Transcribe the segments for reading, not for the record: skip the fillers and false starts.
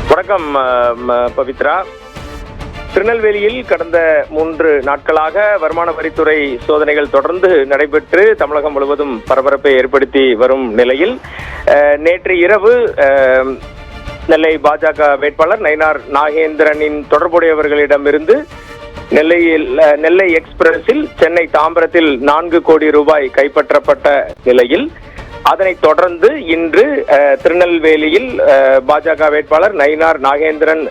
வணக்கம் பவித்ரா. திருநெல்வேலியில் கடந்த 3 நாட்களாக வருமான வரித்துறை சோதனைகள் தொடர்ந்து நடைபெற்று தமிழகம் முழுவதும் பரபரப்பை ஏற்படுத்தி வரும் நிலையில் நேற்று இரவு நெல்லை பாஜக வேட்பாளர் நயினார் நாகேந்திரனின் தொடர்புடையவர்களிடமிருந்து நெல்லை எக்ஸ்பிரஸில் சென்னை தாம்பரத்தில் 4 கோடி ரூபாய் கைப்பற்றப்பட்ட நிலையில் அதனைத் தொடர்ந்து இன்று திருநெல்வேலியில் பாஜக வேட்பாளர் நயினார் நாகேந்திரன்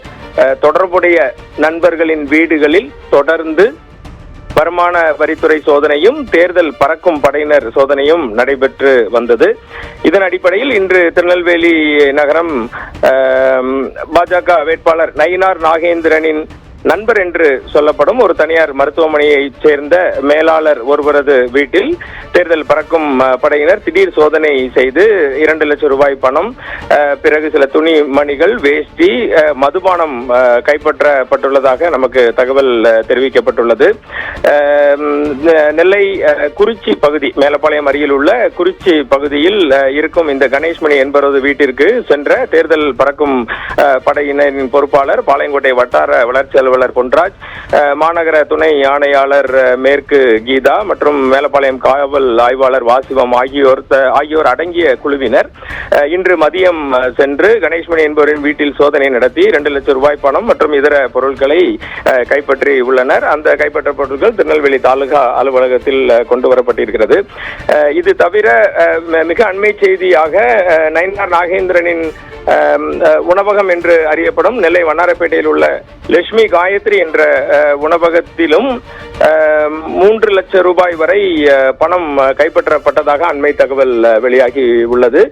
தொடர்புடைய நண்பர்களின் வீடுகளில் தொடர்ந்து வருமான வரித்துறை சோதனையும் தேர்தல் பறக்கும் படையினர் சோதனையும் நடைபெற்று வந்தது. இதன் அடிப்படையில் இன்று திருநெல்வேலி நகரம் பாஜக வேட்பாளர் நயினார் நாகேந்திரனின் நண்பர் என்று சொல்லப்படும் ஒரு தனியார் மருத்துவமனையைச் சேர்ந்த மேலாளர் ஒருவரது வீட்டில் தேர்தல் பறக்கும் படையினர் திடீர் சோதனை செய்து 2 லட்சம் ரூபாய் பணம், பிறகு சில துணி மணிகள், வேஷ்டி, மதுபானம் கைப்பற்றப்பட்டுள்ளதாக நமக்கு தகவல் தெரிவிக்கப்பட்டுள்ளது. நெல்லை குறிச்சி பகுதி, மேலப்பாளையம் அருகில் உள்ள குறிச்சி பகுதியில் இருக்கும் இந்த கணேஷ்மணி என்பவரது வீட்டிற்கு சென்ற தேர்தல் பறக்கும் படையினரின் பொறுப்பாளர் பாளையங்கோட்டை வட்டார வளர்ச்சி அலுவலர் பொன்ராஜ், மாநகர துணை ஆணையாளர் மேற்கு கீதா மற்றும் மேலப்பாளையம் காவல் ஆய்வாளர் வாசிவம் ஆகியோர் அடங்கிய குழுவினர் இன்று மதியம் சென்று கணேஷ்மணி என்பவரின் வீட்டில் சோதனை நடத்தி 2 லட்சம் ரூபாய் பணம் மற்றும் இதர பொருட்களை கைப்பற்றி உள்ளனர். அந்த கைப்பற்ற பொருட்கள் திருநெல்வேலி தாலுகா அலுவலகத்தில் கொண்டு வரப்பட்டிருக்கிறது. இது தவிர மிக அண்மை செய்தியாக நயினார் நாகேந்திரனின் உணவகம் என்று அறியப்படும் நெல்லை வண்ணாரப்பேட்டையில் உள்ள லட்சுமி காயத்ரி என்ற உணவகத்திலும் 3 லட்சம் ரூபாய் வரை பணம் கைப்பற்றப்பட்டதாக அண்மை தகவல் வெளியாகி உள்ளது.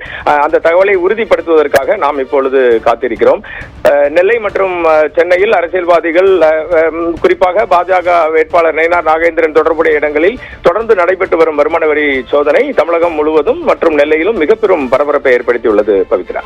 அந்த தகவலை உறுதிப்படுத்துவதற்காக நாம் இப்பொழுது காத்திருக்கிறோம். நெல்லை மற்றும் சென்னையில் அரசியல்வாதிகள், குறிப்பாக பாஜக வேட்பாளர் நயினார் நாகேந்திரன் தொடர்புடைய இடங்களில் தொடர்ந்து நடைபெற்று வரும் வருமான வரி சோதனை தமிழகம் முழுவதும் மற்றும் நெல்லையிலும் மிக பெரும் பரபரப்பை ஏற்படுத்தியுள்ளது. பவித்ரா.